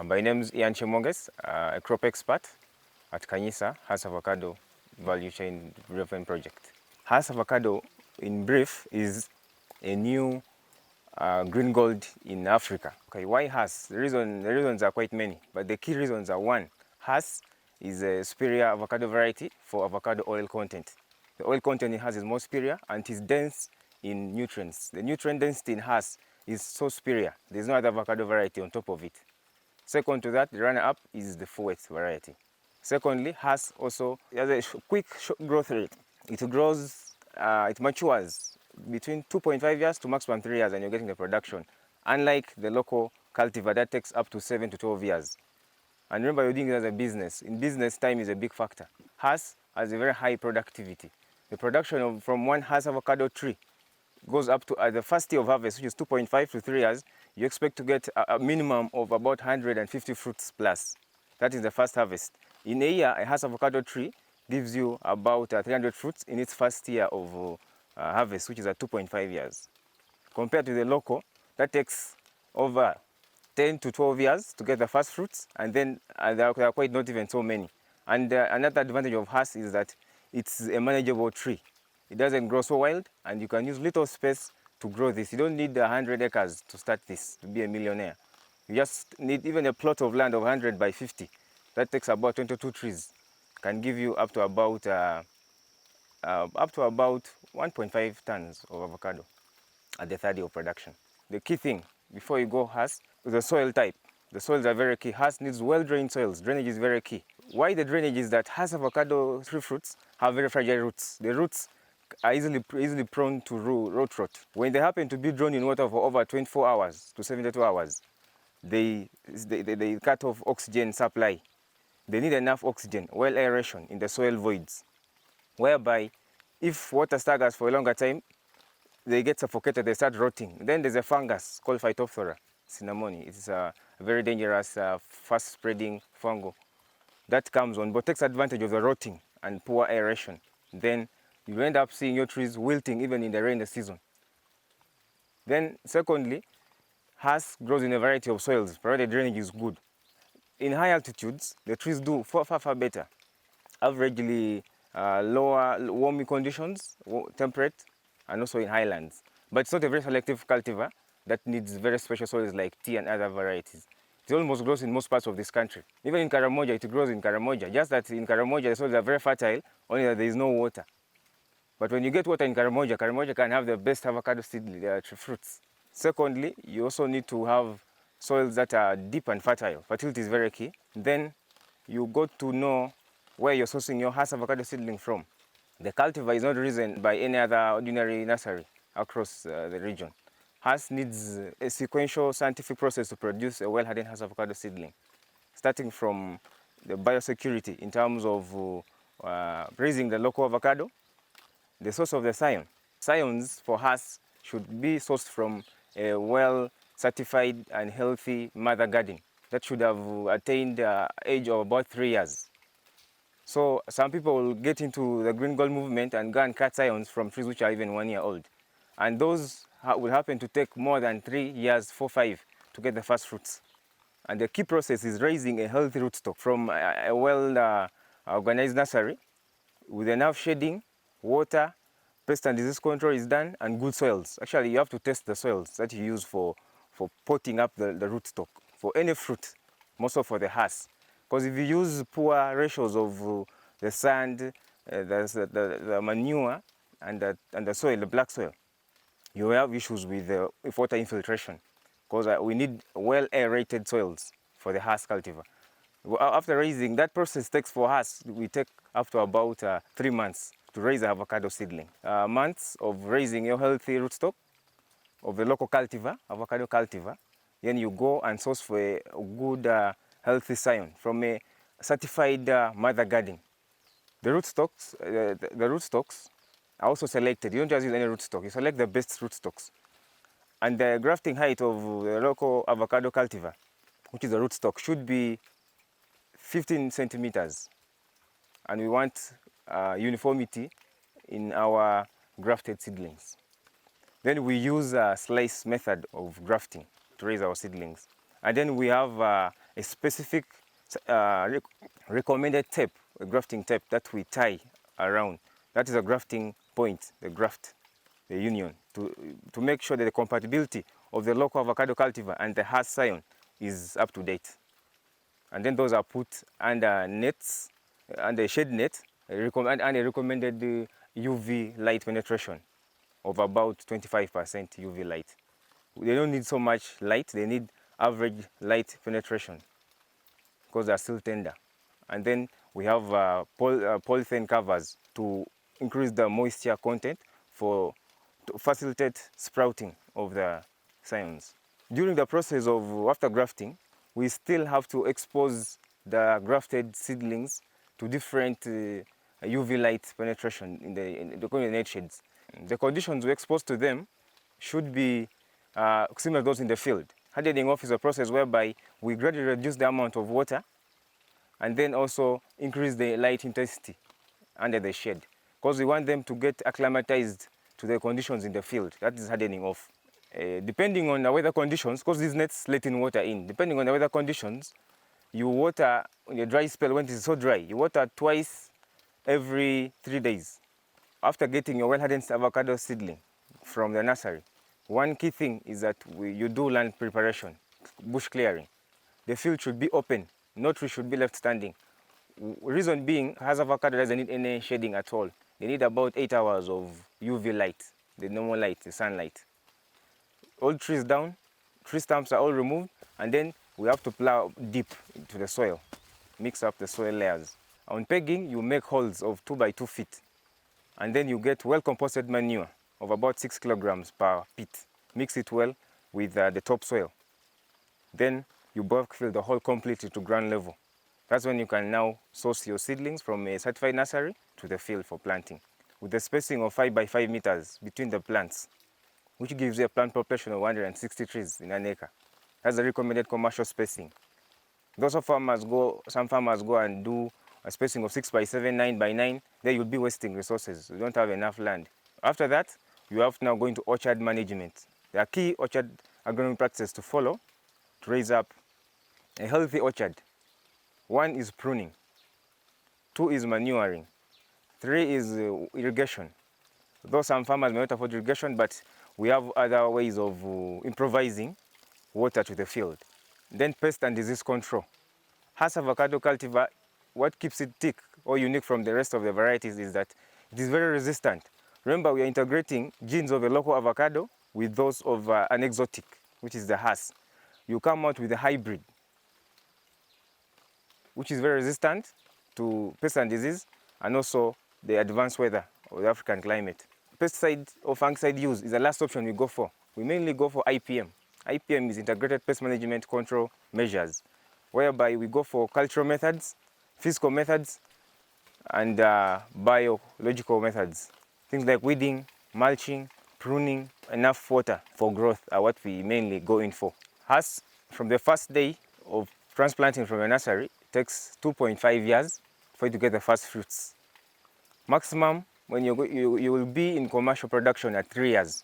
My name is Handshake, a crop expert at Kanyisa Hass Avocado Value Chain Development Project. Hass Avocado, in brief, is a new green gold in Africa. Okay, why Hass? The reasons are quite many, but the key reasons are: one, Hass is a superior avocado variety for avocado oil content. The oil content it has is more superior and it is dense in nutrients. The nutrient density in Hass is so superior. There's no other avocado variety on top of it. Second to that, the runner-up is the full-weight variety. Secondly, Hass also has a quick growth rate. It grows, it matures between 2.5 years to maximum 3 years, and you're getting the production. Unlike the local cultivar that takes up to 7 to 12 years. And remember, you're doing it as a business. In business, time is a big factor. Hass has a very high productivity. The production from one Hass avocado tree goes up to, at the first year of harvest, which is 2.5 to 3 years, you expect to get a minimum of about 150 fruits plus. That is the first harvest. In a year, a Hass avocado tree gives you about 300 fruits in its first year of harvest, which is at 2.5 years. Compared to the local, that takes over 10 to 12 years to get the first fruits, and then there are quite not even so many. And another advantage of Hass is that it's a manageable tree. It doesn't grow so wild, and you can use little space to grow this. You don't need 100 acres to start this, to be a millionaire. You just need even a plot of land of 100 by 50. That takes about 22 trees. Can give you up to about 1.5 tons of avocado at the third year of production. The key thing before you go Hass is the soil type. The soils are very key. Hass needs well-drained soils. Drainage is very key. Why the drainage is that Hass avocado tree fruits have very fragile roots. The roots are easily prone to root rot. When they happen to be drawn in water for over 24 hours to 72 hours, they cut off oxygen supply. They need enough oxygen, well aeration in the soil voids, whereby if water staggers for a longer time, they get suffocated, they start rotting. Then there's a fungus called Phytophthora cinnamoni. It's a very dangerous, fast-spreading fungal that comes on, but takes advantage of the rotting and poor aeration. Then you end up seeing your trees wilting even in the rainy season. Then secondly, Hass grows in a variety of soils, provided drainage is good. In high altitudes, the trees do far better. Averagely lower warming conditions, temperate, and also in highlands. But it's not a very selective cultivar that needs very special soils like tea and other varieties. It almost grows in most parts of this country. Even in Karamoja, it grows in Karamoja. Just that in Karamoja, the soils are very fertile, only that there is no water. But when you get water in Karamoja, Karamoja can have the best avocado seed fruits. Secondly, you also need to have soils that are deep and fertile. Fertility is very key. Then you got to know where you're sourcing your Hass avocado seedling from. The cultivar is not raised by any other ordinary nursery across the region. Hass needs a sequential scientific process to produce a well-hardened Hass avocado seedling, starting from the biosecurity in terms of raising the local avocado, the source of the scion. Scions for Hass should be sourced from a well-certified and healthy mother garden that should have attained the age of about 3 years. So some people will get into the green gold movement and go and cut scions from trees which are even 1 year old. And those will happen to take more than 3 years, 4, 5 to get the first fruits. And the key process is raising a healthy rootstock from a well-organized nursery with enough shading, water, pest and disease control is done, and good soils. Actually, you have to test the soils that you use for potting up the rootstock for any fruit, more so for the Hass. Because if you use poor ratios of the sand, the manure, and the soil, the black soil, you have issues with water infiltration. Because we need well aerated soils for the Hass cultivar. After raising, that process takes for Hass, we take up to about 3 months to raise an avocado seedling. Months of raising a healthy rootstock of the local cultivar, avocado cultivar. Then you go and source for a good healthy scion from a certified mother garden. The rootstocks are also selected. You don't just use any rootstock, you select the best rootstocks. And the grafting height of the local avocado cultivar, which is the rootstock, should be 15 centimeters. And we want uniformity in our grafted seedlings. Then we use a slice method of grafting to raise our seedlings. And then we have a a specific recommended tape, a grafting tape that we tie around. That is a grafting point, the graft, the union, to make sure that the compatibility of the local avocado cultivar and the Hass scion is up to date. And then those are put under nets, under a shade net, and a recommended UV light penetration of about 25% UV light. They don't need so much light, they need average light penetration because they are still tender. And then we have polythene covers to increase the moisture content to facilitate sprouting of the scions. During the process of after grafting, we still have to expose the grafted seedlings to different UV light penetration in the net shades. The conditions we expose to them should be similar to those in the field. Hardening off is a process whereby we gradually reduce the amount of water and then also increase the light intensity under the shade, because we want them to get acclimatized to the conditions in the field. That is hardening off. Depending on the weather conditions, because these nets let in water in, depending on the weather conditions, you water in a dry spell. When it is so dry, you water twice every 3 days. After getting your well-hardened avocado seedling from the nursery, one key thing is that you do land preparation, bush clearing. The field should be open, no tree should be left standing. Reason being, Hass avocado doesn't need any shading at all. They need about 8 hours of UV light, the normal light, the sunlight. All trees down, tree stumps are all removed, and then we have to plow deep into the soil, mix up the soil layers. On pegging, you make holes of 2 by 2 feet, and then you get well-composted manure of about 6 kilograms per pit. Mix it well with the topsoil. Then you backfill the hole completely to ground level. That's when you can now source your seedlings from a certified nursery to the field for planting, with a spacing of 5 by 5 meters between the plants, which gives you a plant population of 160 trees in an acre. That's the recommended commercial spacing. Some farmers go and do a spacing of 6 by 7, 9 by 9. There you'll be wasting resources. You don't have enough land. After that, you have to now go into orchard management. There are key orchard agronomy practices to follow to raise up a healthy orchard. 1 is pruning, 2 is manuring, 3 is irrigation. Though some farmers may not afford irrigation, but we have other ways of improvising water to the field. Then pest and disease control. Hass avocado cultivar, what keeps it thick or unique from the rest of the varieties is that it is very resistant. Remember, we are integrating genes of a local avocado with those of an exotic, which is the Hass. You come out with a hybrid, which is very resistant to pest and disease and also the advanced weather of the African climate. Pesticide or fungicide use is the last option we go for. We mainly go for IPM. IPM is integrated pest management control measures, whereby we go for cultural methods, physical methods, and biological methods. Things like weeding, mulching, pruning, enough water for growth are what we mainly go in for. Hass, from the first day of transplanting from a nursery, takes 2.5 years for you to get the first fruits. Maximum, when you will be in commercial production at 3 years,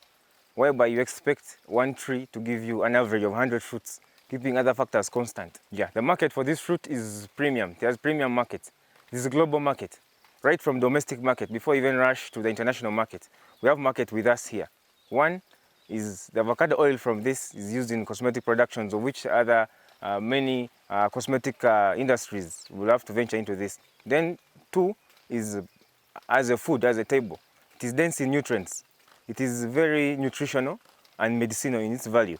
whereby you expect one tree to give you an average of 100 fruits, keeping other factors constant. Yeah, the market for this fruit is premium. There's premium market. This is a global market, right from domestic market, before you even rush to the international market. We have market with us here. One is the avocado oil from this is used in cosmetic productions, of which other many cosmetic industries will have to venture into this. Then 2 is as a food, as a table. It is dense in nutrients. It is very nutritional and medicinal in its value.